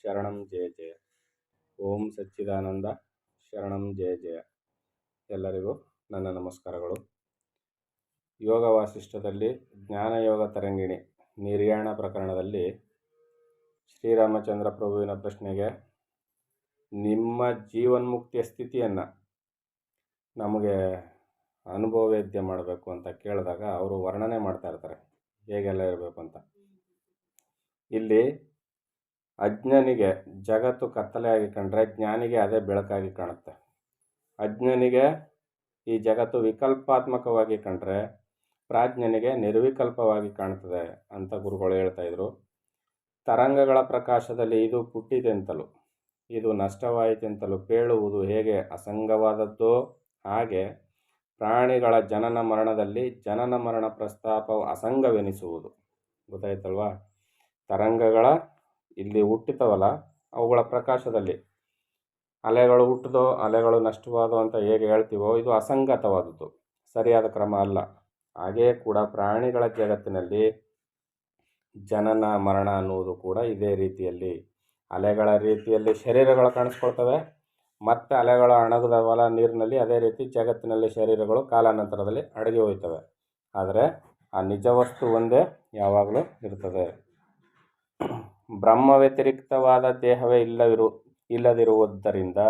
ಶರಣಂ ಜಯ ಜಯ. ಓಂ ಸಚ್ಚಿದಾನಂದ ಶರಣಂ ಜಯ ಜಯ. ಎಲ್ಲರಿಗೂ ನನ್ನ ನಮಸ್ಕಾರಗಳು. ಯೋಗ ವಾಸಿಷ್ಠದಲ್ಲಿ ಜ್ಞಾನಯೋಗ ತರಂಗಿಣಿ ನಿರ್ಯಾಣ ಪ್ರಕರಣದಲ್ಲಿ ಶ್ರೀರಾಮಚಂದ್ರ ಪ್ರಭುವಿನ ಪ್ರಶ್ನೆಗೆ ನಿಮ್ಮ ಜೀವನ್ಮುಕ್ತಿಯ ಸ್ಥಿತಿಯನ್ನು ನಮಗೆ ಅನುಭವವೇದ್ಯ ಮಾಡಬೇಕು ಅಂತ ಕೇಳಿದಾಗ ಅವರು ವರ್ಣನೆ ಮಾಡ್ತಾ ಇರ್ತಾರೆ ಹೇಗೆಲ್ಲ ಇರಬೇಕು ಅಂತ. ಇಲ್ಲಿ ಅಜ್ಞನಿಗೆ ಜಗತ್ತು ಕತ್ತಲೆಯಾಗಿ ಕಂಡ್ರೆ ಜ್ಞಾನಿಗೆ ಅದೇ ಬೆಳಕಾಗಿ ಕಾಣುತ್ತೆ. ಅಜ್ಞನಿಗೆ ಈ ಜಗತ್ತು ವಿಕಲ್ಪಾತ್ಮಕವಾಗಿ ಕಂಡ್ರೆ ಪ್ರಾಜ್ಞನಿಗೆ ನಿರ್ವಿಕಲ್ಪವಾಗಿ ಕಾಣ್ತದೆ ಅಂತ ಗುರುಗಳು ಹೇಳ್ತಾ ಇದ್ರು. ತರಂಗಗಳ ಪ್ರಕಾಶದಲ್ಲಿ ಇದು ಹುಟ್ಟಿದೆಂತಲೂ ಇದು ನಷ್ಟವಾಯಿತೆಂತಲೂ ಪೇಳುವುದು ಹೇಗೆ ಅಸಂಗವಾದದ್ದೋ ಹಾಗೆ ಪ್ರಾಣಿಗಳ ಜನನ ಮರಣದಲ್ಲಿ ಜನನ ಮರಣ ಪ್ರಸ್ತಾಪವು ಅಸಂಗವೆನಿಸುವುದು. ಗೊತ್ತಾಯ್ತಲ್ವಾ? ತರಂಗಗಳ ಇಲ್ಲಿ ಹುಟ್ಟಿತವಲ್ಲ ಅವುಗಳ ಪ್ರಕಾಶದಲ್ಲಿ ಅಲೆಗಳು ಹುಟ್ಟಿದೋ ಅಲೆಗಳು ನಷ್ಟವಾದೋ ಅಂತ ಹೇಗೆ ಹೇಳ್ತೀವೋ ಇದು ಅಸಂಗತವಾದದ್ದು, ಸರಿಯಾದ ಕ್ರಮ ಅಲ್ಲ. ಹಾಗೆಯೇ ಕೂಡ ಪ್ರಾಣಿಗಳ ಜಗತ್ತಿನಲ್ಲಿ ಜನನ ಮರಣ ಅನ್ನುವುದು ಕೂಡ ಇದೇ ರೀತಿಯಲ್ಲಿ ಅಲೆಗಳ ರೀತಿಯಲ್ಲಿ ಶರೀರಗಳು ಕಾಣಿಸ್ಕೊಳ್ತವೆ. ಮತ್ತು ಅಲೆಗಳು ಅಣಗದವಲ್ಲ ನೀರಿನಲ್ಲಿ, ಅದೇ ರೀತಿ ಜಗತ್ತಿನಲ್ಲಿ ಶರೀರಗಳು ಕಾಲಾನಂತರದಲ್ಲಿ ಅಡಗಿ ಹೋಯ್ತವೆ. ಆದರೆ ಆ ನಿಜ ವಸ್ತು ಒಂದೇ ಯಾವಾಗಲೂ ಇರ್ತದೆ. ಬ್ರಹ್ಮ ವ್ಯತಿರಿಕ್ತವಾದ ದೇಹವೇ ಇಲ್ಲದಿರುವುದರಿಂದ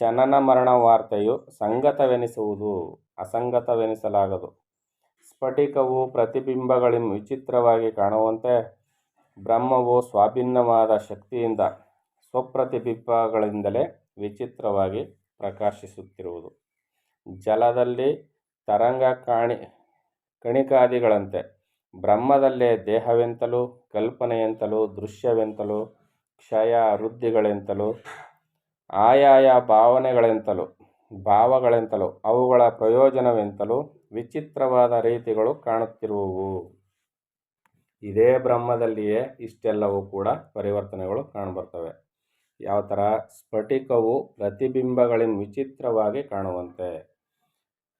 ಜನನ ಮರಣ ವಾರ್ತೆಯು ಸಂಗತವೆನಿಸುವುದು ಅಸಂಗತವೆನಿಸಲಾಗದು. ಸ್ಫಟಿಕವು ಪ್ರತಿಬಿಂಬಗಳಿಂದ ವಿಚಿತ್ರವಾಗಿ ಕಾಣುವಂತೆ ಬ್ರಹ್ಮವು ಸ್ವಾಭಿನ್ನವಾದ ಶಕ್ತಿಯಿಂದ ಸ್ವಪ್ರತಿಬಿಂಬಗಳಿಂದಲೇ ವಿಚಿತ್ರವಾಗಿ ಪ್ರಕಾಶಿಸುತ್ತಿರುವುದು. ಜಲದಲ್ಲಿ ತರಂಗ ಕಣಿಕಾದಿಗಳಂತೆ ಬ್ರಹ್ಮದಲ್ಲೇ ದೇಹವೆಂತಲೂ ಕಲ್ಪನೆಯೆಂತಲೂ ದೃಶ್ಯವೆಂತಲೂ ಕ್ಷಯ ವೃದ್ಧಿಗಳೆಂತಲೂ ಆಯಾಯ ಭಾವಗಳೆಂತಲೂ ಅವುಗಳ ಪ್ರಯೋಜನವೆಂತಲೂ ವಿಚಿತ್ರವಾದ ರೀತಿಗಳು ಕಾಣುತ್ತಿರುವುವು. ಇದೇ ಬ್ರಹ್ಮದಲ್ಲಿಯೇ ಇಷ್ಟೆಲ್ಲವೂ ಕೂಡ ಪರಿವರ್ತನೆಗಳು ಕಾಣಬರ್ತವೆ. ಯಾವ ಥರ? ಸ್ಫಟಿಕವು ಪ್ರತಿಬಿಂಬಗಳಿಂದ ವಿಚಿತ್ರವಾಗಿ ಕಾಣುವಂತೆ.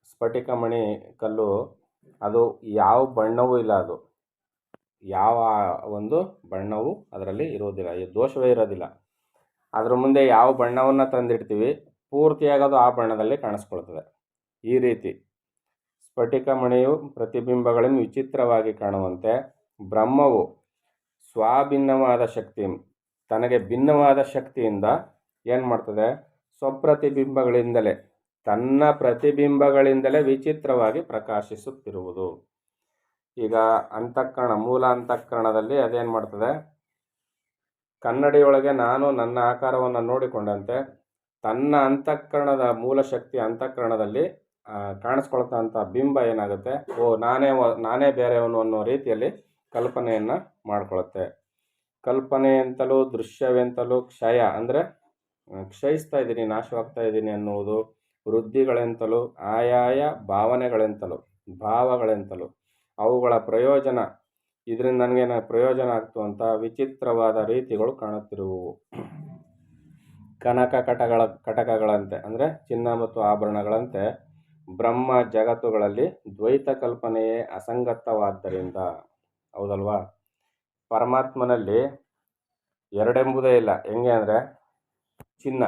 ಸ್ಫಟಿಕ ಮಣಿ ಕಲ್ಲು ಅದು ಯಾವ ಬಣ್ಣವೂ ಇಲ್ಲ, ಅದು ಯಾವ ಒಂದು ಬಣ್ಣವೂ ಅದರಲ್ಲಿ ಇರೋದಿಲ್ಲ, ದೋಷವೇ ಇರೋದಿಲ್ಲ. ಅದ್ರ ಮುಂದೆ ಯಾವ ಬಣ್ಣವನ್ನು ತಂದಿಡ್ತೀವಿ ಪೂರ್ತಿಯಾಗಿ ಅದು ಆ ಬಣ್ಣದಲ್ಲಿ ಕಾಣಿಸ್ಕೊಳ್ತದೆ. ಈ ರೀತಿ ಸ್ಫಟಿಕ ಮಣಿಯು ಪ್ರತಿಬಿಂಬಗಳಿಂದ ವಿಚಿತ್ರವಾಗಿ ಕಾಣುವಂತೆ ಬ್ರಹ್ಮವು ಸ್ವಾಭಿನ್ನವಾದ ಶಕ್ತಿ ತನಗೆ ಭಿನ್ನವಾದ ಶಕ್ತಿಯಿಂದ ಏನು ಮಾಡ್ತದೆ? ಸ್ವಪ್ರತಿಬಿಂಬಗಳಿಂದಲೇ ತನ್ನ ಪ್ರತಿಬಿಂಬಗಳಿಂದಲೇ ವಿಚಿತ್ರವಾಗಿ ಪ್ರಕಾಶಿಸುತ್ತಿರುವುದು. ಈಗ ಮೂಲ ಅಂತಃಕರಣದಲ್ಲಿ ಅದೇನು ಮಾಡ್ತದೆ? ಕನ್ನಡಿಯೊಳಗೆ ನಾನು ನನ್ನ ಆಕಾರವನ್ನು ನೋಡಿಕೊಂಡಂತೆ ತನ್ನ ಅಂತಃಕರಣದ ಮೂಲ ಶಕ್ತಿ ಅಂತಃಕರಣದಲ್ಲಿ ಕಾಣಿಸ್ಕೊಳ್ತಂಥ ಬಿಂಬ ಏನಾಗುತ್ತೆ? ನಾನೇ ಬೇರೆಯವನು ಅನ್ನೋ ರೀತಿಯಲ್ಲಿ ಕಲ್ಪನೆಯನ್ನು ಮಾಡ್ಕೊಳುತ್ತೆ. ಕಲ್ಪನೆಯೆಂತಲೂ ದೃಶ್ಯವೆಂತಲೂ ಕ್ಷಯ ಅಂದರೆ ಕ್ಷಯಿಸ್ತಾ ಇದ್ದೀನಿ, ನಾಶವಾಗ್ತಾ ಇದ್ದೀನಿ ಅನ್ನುವುದು, ವೃದ್ಧಿಗಳೆಂತಲೂ ಆಯಾಯ ಭಾವಗಳೆಂತಲೂ ಅವುಗಳ ಪ್ರಯೋಜನ, ಇದರಿಂದ ನನಗೇನು ಪ್ರಯೋಜನ ಆಗ್ತು ಅಂತ ವಿಚಿತ್ರವಾದ ರೀತಿಗಳು ಕಾಣುತ್ತಿರುವುವು. ಕಟಕಗಳಂತೆ ಅಂದರೆ ಚಿನ್ನ ಮತ್ತು ಆಭರಣಗಳಂತೆ ಬ್ರಹ್ಮ ಜಗತ್ತುಗಳಲ್ಲಿ ದ್ವೈತ ಕಲ್ಪನೆಯೇ ಅಸಂಗತವಾದ್ದರಿಂದ. ಹೌದಲ್ವಾ? ಪರಮಾತ್ಮನಲ್ಲಿ ಎರಡೆಂಬುದೇ ಇಲ್ಲ. ಹೆಂಗೆ ಅಂದರೆ ಚಿನ್ನ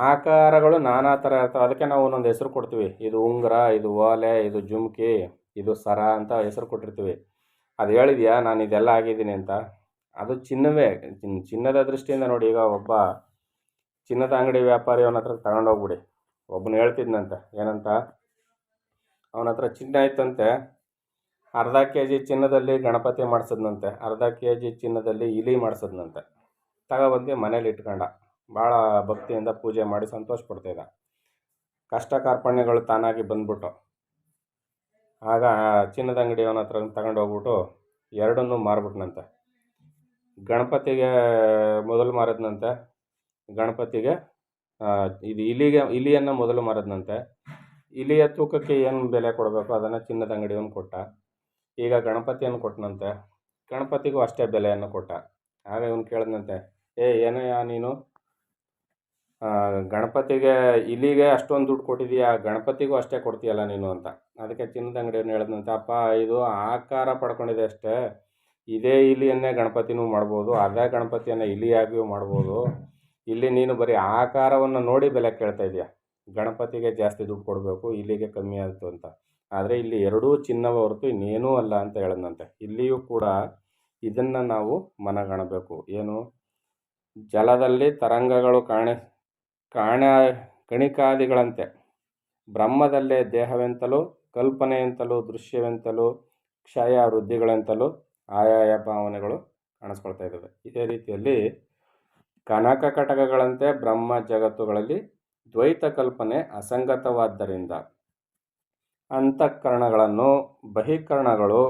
ಆಕಾರಗಳು ನಾನಾ ಥರ ಇರ್ತವೆ. ಅದಕ್ಕೆ ನಾವು ಒಂದೊಂದು ಹೆಸರು ಕೊಡ್ತೀವಿ. ಇದು ಉಂಗುರ, ಇದು ಓಲೆ, ಇದು ಜುಮ್ಕಿ, ಇದು ಸರ ಅಂತ ಹೆಸರು ಕೊಟ್ಟಿರ್ತೀವಿ. ಅದು ಹೇಳಿದ್ಯಾ ನಾನು ಇದೆಲ್ಲ ಆಗಿದ್ದೀನಿ ಅಂತ? ಅದು ಚಿನ್ನವೇ. ಚಿನ್ನದ ದೃಷ್ಟಿಯಿಂದ ನೋಡಿ, ಈಗ ಒಬ್ಬ ಚಿನ್ನದ ಅಂಗಡಿ ವ್ಯಾಪಾರಿ ಅವನ ಹತ್ರ ತಗೊಂಡೋಗ್ಬಿಡಿ. ಒಬ್ಬನು ಹೇಳ್ತಿದ್ನಂತೆ ಏನಂತ, ಅವನ ಹತ್ರ ಚಿನ್ನ ಇತ್ತಂತೆ, ಅರ್ಧ kg ಚಿನ್ನದಲ್ಲಿ ಗಣಪತಿ ಮಾಡಿಸಿದ್ನಂತೆ, ಅರ್ಧ kg ಚಿನ್ನದಲ್ಲಿ ಇಲಿ ಮಾಡಿಸಿದ್ನಂತೆ. ತಗೊಬಂದು ಮನೇಲಿ ಇಟ್ಕೊಂಡ, ಭಾಳ ಭಕ್ತಿಯಿಂದ ಪೂಜೆ ಮಾಡಿ ಸಂತೋಷ ಪಡ್ತಿದ್ದ. ಕಷ್ಟ ಕಾರ್ಪಣ್ಯಗಳು ತಾನಾಗಿ ಬಂದ್ಬಿಟ್ಟು ಆಗ ಚಿನ್ನದ ಅಂಗಡಿಯವನ ಹತ್ರ ತಗೊಂಡೋಗ್ಬಿಟ್ಟು ಎರಡನ್ನೂ ಮಾರ್ಬಿಟ್ನಂತೆ. ಗಣಪತಿಗೆ ಮೊದಲು ಮಾರಿದ್ನಂತೆ, ಗಣಪತಿಗೆ ಇದು ಇಲಿಯನ್ನು ಮೊದಲು ಮಾರಿದ್ನಂತೆ. ಇಲಿಯ ತೂಕಕ್ಕೆ ಏನು ಬೆಲೆ ಕೊಡಬೇಕು ಅದನ್ನು ಚಿನ್ನದ ಅಂಗಡಿಯವನು ಕೊಟ್ಟ. ಈಗ ಗಣಪತಿಯನ್ನು ಕೊಟ್ಟನಂತೆ, ಗಣಪತಿಗೂ ಅಷ್ಟೇ ಬೆಲೆಯನ್ನು ಕೊಟ್ಟ. ಆಗ ಇವನು ಕೇಳಿದ್ನಂತೆ, ಏನಯ್ಯ ನೀನು ಗಣಪತಿಗೆ ಇಲಿಗೆ ಅಷ್ಟೊಂದು ದುಡ್ಡು ಕೊಟ್ಟಿದೀಯಾ, ಗಣಪತಿಗೂ ಅಷ್ಟೇ ಕೊಡ್ತೀಯಲ್ಲ ನೀನು ಅಂತ. ಅದಕ್ಕೆ ಚಿನ್ನದ ಅಂಗಡಿಯವನು ಹೇಳಿದ್ನಂತೆ, ಅಪ್ಪ ಇದು ಆಕಾರ ಪಡ್ಕೊಂಡಿದೆ ಅಷ್ಟೇ, ಇದೇ ಇಲಿಯನ್ನೇ ಗಣಪತಿನೂ ಮಾಡ್ಬೋದು, ಅದೇ ಗಣಪತಿಯನ್ನು ಇಲಿಯಾಗಿಯೂ ಮಾಡ್ಬೋದು. ಇಲ್ಲಿ ನೀನು ಬರೀ ಆಕಾರವನ್ನು ನೋಡಿ ಬೆಲೆ ಕೇಳ್ತಾ ಇದೆಯಾ, ಗಣಪತಿಗೆ ಜಾಸ್ತಿ ದುಡ್ಡು ಕೊಡಬೇಕು, ಇಲ್ಲಿಗೆ ಕಮ್ಮಿ ಆಯಿತು ಅಂತ. ಆದರೆ ಇಲ್ಲಿ ಎರಡೂ ಚಿನ್ನವ ಹೊರತು ಇನ್ನೇನೂ ಅಲ್ಲ ಅಂತ ಹೇಳಿದಂತೆ. ಇಲ್ಲಿಯೂ ಕೂಡ ಇದನ್ನು ನಾವು ಮನಗಾಣಬೇಕು. ಏನು, ಜಲದಲ್ಲಿ ತರಂಗಗಳು ಕಾಣ ಕಣಿಕಾದಿಗಳಂತೆ ಬ್ರಹ್ಮದಲ್ಲೇ ದೇಹವೆಂತಲೂ ಕಲ್ಪನೆಯೆಂತಲೂ ದೃಶ್ಯವೆಂತಲೂ ಕ್ಷಯ ವೃದ್ಧಿಗಳೆಂತಲೂ ಆಯಾಯ ಭಾವನೆಗಳು ಕಾಣಿಸ್ಕೊಳ್ತಾ ಇದ್ದಾವೆ. ಇದೇ ರೀತಿಯಲ್ಲಿ ಕನಕ ಕಟಕಗಳಂತೆ ಬ್ರಹ್ಮ ಜಗತ್ತುಗಳಲ್ಲಿ ದ್ವೈತ ಕಲ್ಪನೆ ಅಸಂಗತವಾದ್ದರಿಂದ ಅಂತಃಕರಣಗಳನ್ನು ಬಹಿಕರಣಗಳು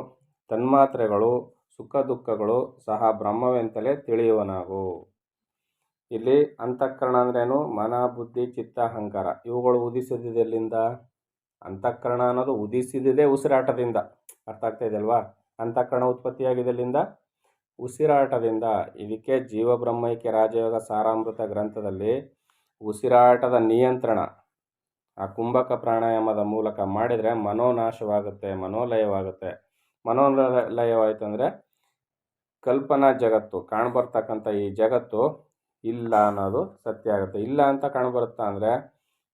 ತನ್ಮಾತ್ರೆಗಳು ಸುಖ ದುಃಖಗಳು ಸಹ ಬ್ರಹ್ಮವೆಂತಲೇ ತಿಳಿಯುವನಾಗು. ಇಲ್ಲಿ ಅಂತಃಕರಣ ಅಂದ್ರೇನು, ಮನ ಬುದ್ಧಿ ಚಿತ್ತ ಅಹಂಕಾರ ಇವುಗಳು ಉದಿಸಿದ್ದೆಲ್ಲಿಂದ? ಅಂತಃಕರಣ ಅನ್ನೋದು ಉದಿಸಿದ್ದೇ ಉಸಿರಾಟದಿಂದ. ಅರ್ಥ ಆಗ್ತಾ ಇದೆಯಲ್ವಾ? ಅಂತಃಕರಣ ಉತ್ಪತ್ತಿಯಾಗಿದ್ದೆಲ್ಲಿಂದ? ಉಸಿರಾಟದಿಂದ. ಇದಕ್ಕೆ ಜೀವಬ್ರಹ್ಮೈಕ್ಯ ರಾಜಯೋಗ ಸಾರಾಮೃತ ಗ್ರಂಥದಲ್ಲಿ ಉಸಿರಾಟದ ನಿಯಂತ್ರಣ ಆ ಕುಂಭಕ ಪ್ರಾಣಾಯಾಮದ ಮೂಲಕ ಮಾಡಿದರೆ ಮನೋನಾಶವಾಗುತ್ತೆ, ಮನೋಲಯವಾಗುತ್ತೆ. ಮನೋಲಯವಾಯಿತು ಅಂದರೆ ಕಲ್ಪನಾ ಜಗತ್ತು ಕಾಣ್ಬರ್ತಕ್ಕಂಥ ಈ ಜಗತ್ತು ಇಲ್ಲ ಅನ್ನೋದು ಸತ್ಯ ಆಗುತ್ತೆ. ಇಲ್ಲ ಅಂತ ಕಾಣ್ಬರುತ್ತಾ ಅಂದರೆ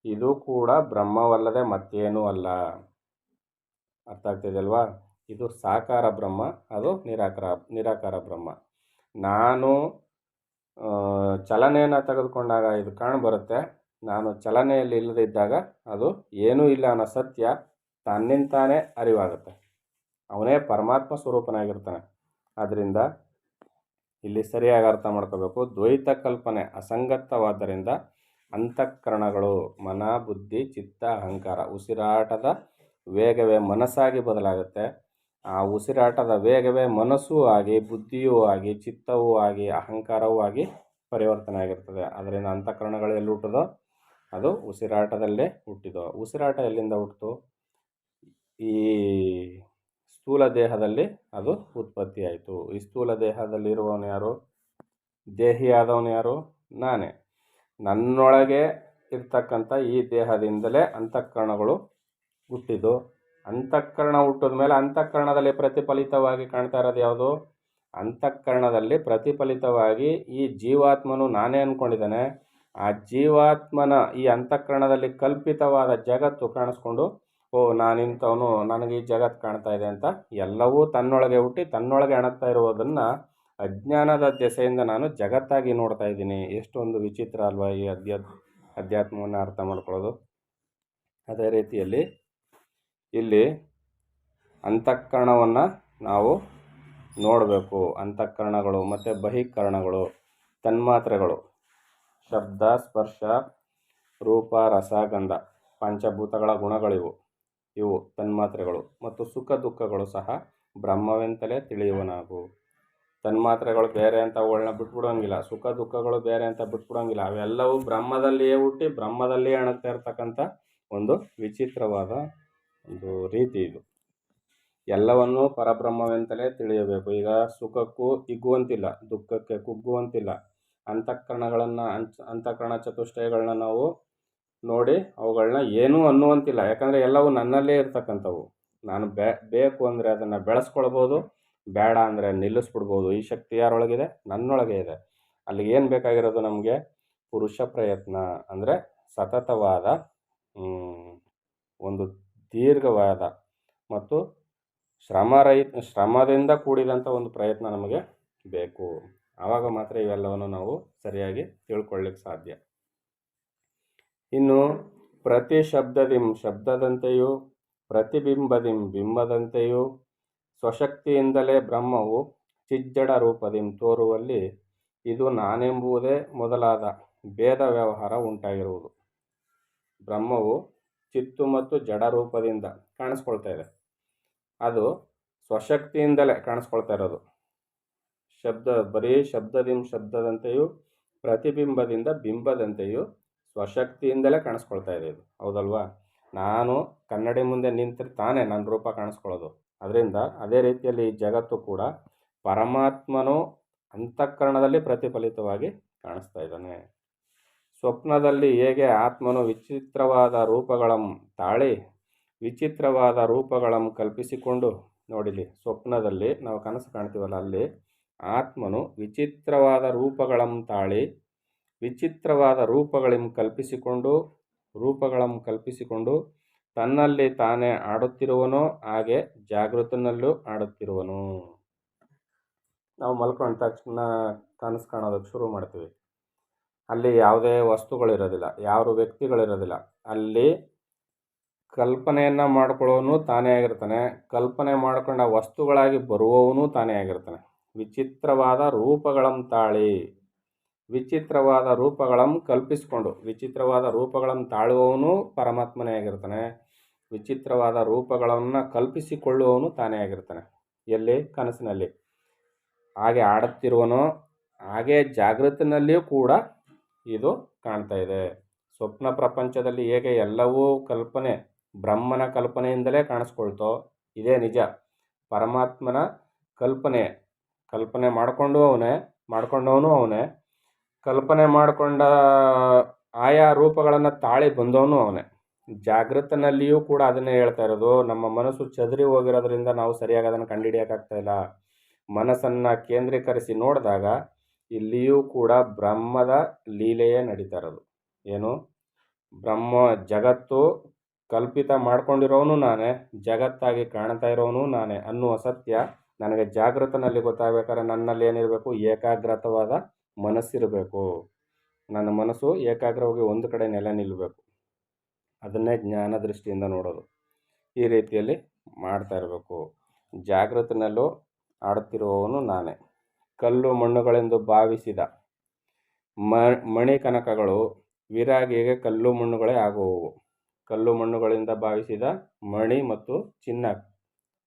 ಇದು ಕೂಡ ಬ್ರಹ್ಮವಲ್ಲದೆ ಮತ್ತೇನೂ ಅಲ್ಲ. ಅರ್ಥ ಆಗ್ತಿದೆಯಲ್ವಾ? ಇದು ಸಾಕಾರ ಬ್ರಹ್ಮ, ಅದು ನಿರಾಕಾರ ಬ್ರಹ್ಮ. ನಾನು ಚಲನೆಯನ್ನು ತೆಗೆದುಕೊಂಡಾಗ ಇದು ಕಾಣಬರುತ್ತೆ, ನಾನು ಚಲನೆಯಲ್ಲಿ ಇಲ್ಲದಿದ್ದಾಗ ಅದು ಏನೂ ಇಲ್ಲ ಅನ್ನೋ ಸತ್ಯ ತನ್ನಿಂತಾನೇ ಅರಿವಾಗುತ್ತೆ. ಅವನೇ ಪರಮಾತ್ಮ ಸ್ವರೂಪನಾಗಿರ್ತಾನೆ. ಆದ್ದರಿಂದ ಇಲ್ಲಿ ಸರಿಯಾಗಿ ಅರ್ಥ ಮಾಡ್ಕೋಬೇಕು. ದ್ವೈತ ಕಲ್ಪನೆ ಅಸಂಗತವಾದ್ದರಿಂದ ಅಂತಃಕರಣಗಳು ಮನ ಬುದ್ಧಿ ಚಿತ್ತ ಅಹಂಕಾರ ಉಸಿರಾಟದ ವೇಗವೇ ಮನಸ್ಸಾಗಿ ಬದಲಾಗುತ್ತೆ. ಆ ಉಸಿರಾಟದ ವೇಗವೇ ಮನಸ್ಸೂ ಆಗಿ ಬುದ್ಧಿಯೂ ಆಗಿ ಚಿತ್ತವೂ ಆಗಿ ಅಹಂಕಾರವೂ ಆಗಿ ಪರಿವರ್ತನೆ ಆಗಿರ್ತದೆ. ಅದರಿಂದ ಅಂತಃಕರಣಗಳು ಎಲ್ಲಿ ಹುಟ್ಟುದೋ ಅದು ಉಸಿರಾಟದಲ್ಲೇ ಹುಟ್ಟಿದೋ. ಉಸಿರಾಟ ಎಲ್ಲಿಂದ ಹುಟ್ಟಿತು? ಈ ಸ್ಥೂಲ ದೇಹದಲ್ಲಿ ಅದು ಉತ್ಪತ್ತಿ ಆಯಿತು. ಈ ಸ್ಥೂಲ ದೇಹದಲ್ಲಿರುವವನು ಯಾರು? ದೇಹಿಯಾದವನು ಯಾರು? ನಾನೇ. ನನ್ನೊಳಗೆ ಇರ್ತಕ್ಕಂಥ ಈ ದೇಹದಿಂದಲೇ ಅಂತಃಕರಣಗಳು ಹುಟ್ಟಿದ್ದು. ಅಂತಃಕರಣ ಹುಟ್ಟಿದ ಮೇಲೆ ಅಂತಃಕರಣದಲ್ಲಿ ಪ್ರತಿಫಲಿತವಾಗಿ ಕಾಣ್ತಾ ಇರೋದು ಯಾವುದು? ಅಂತಃಕರಣದಲ್ಲಿ ಪ್ರತಿಫಲಿತವಾಗಿ ಈ ಜೀವಾತ್ಮನು ನಾನೇ ಅಂದ್ಕೊಂಡಿದ್ದಾನೆ. ಆ ಜೀವಾತ್ಮನ ಈ ಅಂತಃಕರಣದಲ್ಲಿ ಕಲ್ಪಿತವಾದ ಜಗತ್ತು ಕಾಣಿಸ್ಕೊಂಡು, ಓ ನಾನಿಂಥವನು, ನನಗೆ ಈ ಜಗತ್ತು ಕಾಣ್ತಾ ಇದೆ ಅಂತ ಎಲ್ಲವೂ ತನ್ನೊಳಗೆ ಹುಟ್ಟಿ ತನ್ನೊಳಗೆ ಅಣಗ್ತಾ ಇರುವುದನ್ನು ಅಜ್ಞಾನದ ದೆಸೆಯಿಂದ ನಾನು ಜಗತ್ತಾಗಿ ನೋಡ್ತಾ ಇದ್ದೀನಿ. ಎಷ್ಟೊಂದು ವಿಚಿತ್ರ ಅಲ್ವಾ ಈ ಅಧ್ಯಾತ್ಮವನ್ನು ಅರ್ಥ ಮಾಡ್ಕೊಳ್ಳೋದು. ಅದೇ ರೀತಿಯಲ್ಲಿ ಇಲ್ಲಿ ಅಂತಃಕರಣವನ್ನು ನಾವು ನೋಡಬೇಕು. ಅಂತಃಕರಣಗಳು ಮತ್ತು ಬಹಿಕರಣಗಳು ತನ್ಮಾತ್ರೆಗಳು ಶಬ್ದ ಸ್ಪರ್ಶ ರೂಪ ರಸ ಗಂಧ ಪಂಚಭೂತಗಳ ಗುಣಗಳಿವು. ಇವು ತನ್ಮಾತ್ರೆಗಳು. ಮತ್ತು ಸುಖ ದುಃಖಗಳು ಸಹ ಬ್ರಹ್ಮವೆಂತಲೇ ತಿಳಿಯುವನಾಗು. ತನ್ಮಾತ್ರೆಗಳು ಬೇರೆ ಅಂತ ಅವುಗಳನ್ನ ಬಿಟ್ಬಿಡೋಂಗಿಲ್ಲ, ಸುಖ ದುಃಖಗಳು ಬೇರೆ ಅಂತ ಬಿಟ್ಬಿಡೋಂಗಿಲ್ಲ. ಅವೆಲ್ಲವೂ ಬ್ರಹ್ಮದಲ್ಲಿಯೇ ಹುಟ್ಟಿ ಬ್ರಹ್ಮದಲ್ಲಿಯೇ ಅಣಗ್ತಾ ಇರ್ತಕ್ಕಂಥ ಒಂದು ವಿಚಿತ್ರವಾದ ಒಂದು ರೀತಿ ಇದು. ಎಲ್ಲವನ್ನೂ ಪರಬ್ರಹ್ಮವೆಂತಲೇ ತಿಳಿಯಬೇಕು. ಈಗ ಸುಖಕ್ಕೂ ಹಿಗ್ಗುವಂತಿಲ್ಲ, ದುಃಖಕ್ಕೆ ಕುಗ್ಗುವಂತಿಲ್ಲ. ಅಂತಃಕರಣ ಚತುಷ್ಟಯಗಳನ್ನ ನಾವು ನೋಡಿ ಅವುಗಳನ್ನ ಏನೂ ಅನ್ನುವಂತಿಲ್ಲ. ಯಾಕಂದರೆ ಎಲ್ಲವೂ ನನ್ನಲ್ಲೇ ಇರ್ತಕ್ಕಂಥವು. ನಾನು ಬೇಕು ಅಂದರೆ ಅದನ್ನು ಬೆಳೆಸ್ಕೊಳ್ಬೋದು, ಬೇಡ ಅಂದರೆ ನಿಲ್ಲಿಸ್ಬಿಡ್ಬೋದು. ಈ ಶಕ್ತಿ ಯಾರೊಳಗಿದೆ? ನನ್ನೊಳಗೆ ಇದೆ. ಅಲ್ಲಿಗೆ ಏನು ಬೇಕಾಗಿರೋದು ನಮಗೆ? ಪುರುಷ ಪ್ರಯತ್ನ ಅಂದರೆ ಸತತವಾದ ಒಂದು ದೀರ್ಘವಾದ ಮತ್ತು ಶ್ರಮದಿಂದ ಕೂಡಿದಂಥ ಒಂದು ಪ್ರಯತ್ನ ನಮಗೆ ಬೇಕು. ಆವಾಗ ಮಾತ್ರ ಇವೆಲ್ಲವನ್ನು ನಾವು ಸರಿಯಾಗಿ ತಿಳ್ಕೊಳ್ಳಿಕ್ಕೆ ಸಾಧ್ಯ. ಇನ್ನು ಪ್ರತಿ ಶಬ್ದದಂತೆಯೂ ಪ್ರತಿಬಿಂಬದಿಂ ಬಿಂಬದಂತೆಯೂ ಸ್ವಶಕ್ತಿಯಿಂದಲೇ ಬ್ರಹ್ಮವು ಚಿಜ್ಜಡ ರೂಪದಿಂ ತೋರುವಲ್ಲಿ ಇದು ನಾನೆಂಬುವುದೇ ಮೊದಲಾದ ಭೇದ ವ್ಯವಹಾರ ಉಂಟಾಗಿರುವುದು. ಬ್ರಹ್ಮವು ಚಿತ್ತು ಮತ್ತು ಜಡ ರೂಪದಿಂದ ಕಾಣಿಸ್ಕೊಳ್ತಾ ಇದೆ. ಅದು ಸ್ವಶಕ್ತಿಯಿಂದಲೇ ಕಾಣಿಸ್ಕೊಳ್ತಾ ಇರೋದು. ಬರೀ ಶಬ್ದದಂತೆಯೂ ಪ್ರತಿಬಿಂಬದಿಂದ ಬಿಂಬದಂತೆಯೂ ಸ್ವಶಕ್ತಿಯಿಂದಲೇ ಕಾಣಿಸ್ಕೊಳ್ತಾ ಇದೆ ಇದು. ಹೌದಲ್ವಾ? ನಾನು ಕನ್ನಡಿ ಮುಂದೆ ನಿಂತರೆ ತಾನೇ ನನ್ನ ರೂಪ ಕಾಣಿಸ್ಕೊಳ್ಳೋದು. ಅದರಿಂದ ಅದೇ ರೀತಿಯಲ್ಲಿ ಈ ಜಗತ್ತು ಕೂಡ ಪರಮಾತ್ಮನು ಅಂತಃಕರಣದಲ್ಲಿ ಪ್ರತಿಫಲಿತವಾಗಿ ಕಾಣಿಸ್ತಾ ಇದ್ದಾನೆ. ಸ್ವಪ್ನದಲ್ಲಿ ಹೇಗೆ ಆತ್ಮನು ವಿಚಿತ್ರವಾದ ರೂಪಗಳನ್ನು ಕಲ್ಪಿಸಿಕೊಂಡು ನೋಡಿಲಿ, ಸ್ವಪ್ನದಲ್ಲಿ ನಾವು ಕನಸು ಕಾಣ್ತೀವಲ್ಲ, ಅಲ್ಲಿ ಆತ್ಮನು ವಿಚಿತ್ರವಾದ ರೂಪಗಳಂ ತಾಳಿ ವಿಚಿತ್ರವಾದ ರೂಪಗಳಂ ಕಲ್ಪಿಸಿಕೊಂಡು ತನ್ನಲ್ಲಿ ತಾನೇ ಆಡುತ್ತಿರುವನೋ ಹಾಗೆ ಜಾಗೃತನಲ್ಲೂ ಆಡುತ್ತಿರುವನು. ನಾವು ಮಲ್ಕೊಂಡ ತಕ್ಷಣ ಕನಸು ಕಾಣೋದಕ್ಕೆ ಶುರು ಮಾಡ್ತೀವಿ. ಅಲ್ಲಿ ಯಾವುದೇ ವಸ್ತುಗಳಿರೋದಿಲ್ಲ, ಯಾರು ವ್ಯಕ್ತಿಗಳಿರೋದಿಲ್ಲ. ಅಲ್ಲಿ ಕಲ್ಪನೆಯನ್ನು ಮಾಡ್ಕೊಳ್ಳೋನು ತಾನೇ ಆಗಿರ್ತಾನೆ, ಕಲ್ಪನೆ ಮಾಡ್ಕೊಂಡ ವಸ್ತುಗಳಾಗಿ ಬರುವವನು ತಾನೇ ಆಗಿರ್ತಾನೆ. ವಿಚಿತ್ರವಾದ ರೂಪಗಳಂ ತಾಳಿ, ವಿಚಿತ್ರವಾದ ರೂಪಗಳಂ ಕಲ್ಪಿಸಿಕೊಂಡು, ವಿಚಿತ್ರವಾದ ರೂಪಗಳಂ ತಾಳುವವನು ಪರಮಾತ್ಮನೇ ಆಗಿರ್ತಾನೆ. ವಿಚಿತ್ರವಾದ ರೂಪಗಳನ್ನು ಕಲ್ಪಿಸಿಕೊಳ್ಳುವವನು ತಾನೇ ಆಗಿರ್ತಾನೆ. ಎಲ್ಲಿ? ಕನಸಿನಲ್ಲಿ. ಹಾಗೆ ಆಡುತ್ತಿರುವನೋ ಹಾಗೆ ಜಾಗೃತಿನಲ್ಲಿಯೂ ಕೂಡ ಇದು ಕಾಣ್ತಾ ಇದೆ. ಸ್ವಪ್ನ ಪ್ರಪಂಚದಲ್ಲಿ ಹೇಗೆ ಎಲ್ಲವೂ ಕಲ್ಪನೆ, ಬ್ರಹ್ಮನ ಕಲ್ಪನೆಯಿಂದಲೇ ಕಾಣಿಸ್ಕೊಳ್ತೋ ಇದೇ ನಿಜ. ಪರಮಾತ್ಮನ ಕಲ್ಪನೆ ಮಾಡ್ಕೊಂಡವನು ಅವನೇ, ಕಲ್ಪನೆ ಮಾಡಿಕೊಂಡ ಆಯಾ ರೂಪಗಳನ್ನು ತಾಳಿ ಬಂದವನು ಅವನೇ. ಜಾಗೃತನಲ್ಲಿಯೂ ಕೂಡ ಅದನ್ನೇ ಹೇಳ್ತಾ ಇರೋದು. ನಮ್ಮ ಮನಸ್ಸು ಚದರಿ ಹೋಗಿರೋದ್ರಿಂದ ನಾವು ಸರಿಯಾಗಿ ಅದನ್ನು ಕಂಡುಹಿಡಿಯೋಕ್ಕಾಗ್ತಾ ಇಲ್ಲ. ಮನಸ್ಸನ್ನು ಕೇಂದ್ರೀಕರಿಸಿ ನೋಡಿದಾಗ ಇಲ್ಲಿಯೂ ಕೂಡ ಬ್ರಹ್ಮದ ಲೀಲೆಯೇ ನಡೀತಾ ಇರೋದು. ಏನು? ಜಗತ್ತು ಕಲ್ಪಿತ ಮಾಡ್ಕೊಂಡಿರೋನು ನಾನೇ, ಜಗತ್ತಾಗಿ ಕಾಣ್ತಾ ಇರೋನು ನಾನೇ ಅನ್ನುವ ಸತ್ಯ ನನಗೆ ಜಾಗೃತನಲ್ಲಿ ಗೊತ್ತಾಗಬೇಕಾದ್ರೆ ನನ್ನಲ್ಲಿ ಏನಿರಬೇಕು? ಏಕಾಗ್ರತವಾದ ಮನಸ್ಸಿರಬೇಕು. ನನ್ನ ಮನಸ್ಸು ಏಕಾಗ್ರವಾಗಿ ಒಂದು ಕಡೆ ನೆಲೆ ನಿಲ್ಲಬೇಕು. ಅದನ್ನೇ ಜ್ಞಾನ ದೃಷ್ಟಿಯಿಂದ ನೋಡೋದು. ಈ ರೀತಿಯಲ್ಲಿ ಮಾಡ್ತಾ ಇರಬೇಕು. ಜಾಗೃತನಲ್ಲೂ ಆಡುತ್ತಿರುವವನು ನಾನೇ. ಕಲ್ಲು ಮಣ್ಣುಗಳೆಂದು ಭಾವಿಸಿದ ಮಣಿ ಕನಕಗಳು ವಿರಾಗಿಗೆ ಕಲ್ಲು ಮಣ್ಣುಗಳೇ ಆಗುವವು. ಕಲ್ಲು ಮಣ್ಣುಗಳಿಂದ ಭಾವಿಸಿದ ಮಣಿ ಮತ್ತು ಚಿನ್ನ,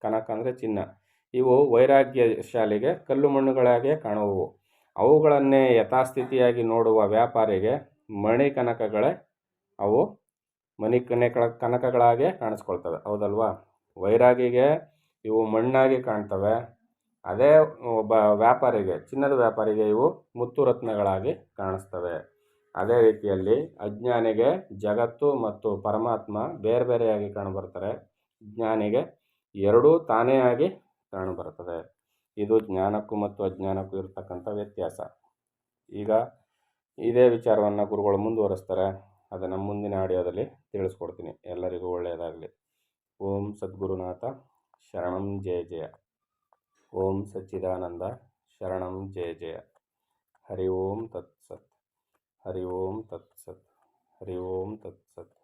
ಕನಕ ಅಂದರೆ ಚಿನ್ನ, ಇವು ವೈರಾಗ್ಯಶಾಲಿಗೆ ಕಲ್ಲು ಮಣ್ಣುಗಳಾಗಿಯೇ ಕಾಣುವವು. ಅವುಗಳನ್ನೇ ಯಥಾಸ್ಥಿತಿಯಾಗಿ ನೋಡುವ ವ್ಯಾಪಾರಿಗೆ ಮಣಿ ಕನಕಗಳೇ ಅವು ಕನಕಗಳಾಗೆ ಕಾಣಿಸ್ಕೊಳ್ತವೆ. ಹೌದಲ್ವಾ? ವೈರಾಗಿಗೆ ಇವು ಮಣ್ಣಾಗಿ ಕಾಣ್ತವೆ. ಅದೇ ಒಬ್ಬ ವ್ಯಾಪಾರಿಗೆ, ಚಿನ್ನದ ವ್ಯಾಪಾರಿಗೆ ಇವು ಮುತ್ತು ರತ್ನಗಳಾಗಿ ಕಾಣಿಸ್ತವೆ. ಅದೇ ರೀತಿಯಲ್ಲಿ ಅಜ್ಞಾನಿಗೆ ಜಗತ್ತು ಮತ್ತು ಪರಮಾತ್ಮ ಬೇರೆ ಬೇರೆಯಾಗಿ ಕಾಣಬರ್ತಾರೆ. ಜ್ಞಾನಿಗೆ ಎರಡೂ ತಾನೇ ಆಗಿ ಕಾಣಬರ್ತದೆ. ಇದು ಜ್ಞಾನಕ್ಕೂ ಮತ್ತು ಅಜ್ಞಾನಕ್ಕೂ ಇರತಕ್ಕಂಥ ವ್ಯತ್ಯಾಸ. ಈಗ ಇದೇ ವಿಚಾರವನ್ನು ಗುರುಗಳು ಮುಂದುವರಿಸ್ತಾರೆ. ಅದನ್ನು ಮುಂದಿನ ಆಡಿಯೋದಲ್ಲಿ ತಿಳಿಸ್ಕೊಡ್ತೀನಿ. ಎಲ್ಲರಿಗೂ ಒಳ್ಳೆಯದಾಗಲಿ. ಓಂ ಸದ್ಗುರುನಾಥ ಶರಣಂ ಜಯ ಜಯ. ಓಂ ಸಚ್ಚಿದಾನಂದ ಶರಣಂ ಜಯ ಜಯ. ಹರಿ ಓಂ ತತ್ಸತ್. ಹರಿ ಓಂ ತತ್ಸತ್. ಹರಿ ಓಂ ತತ್ಸತ್.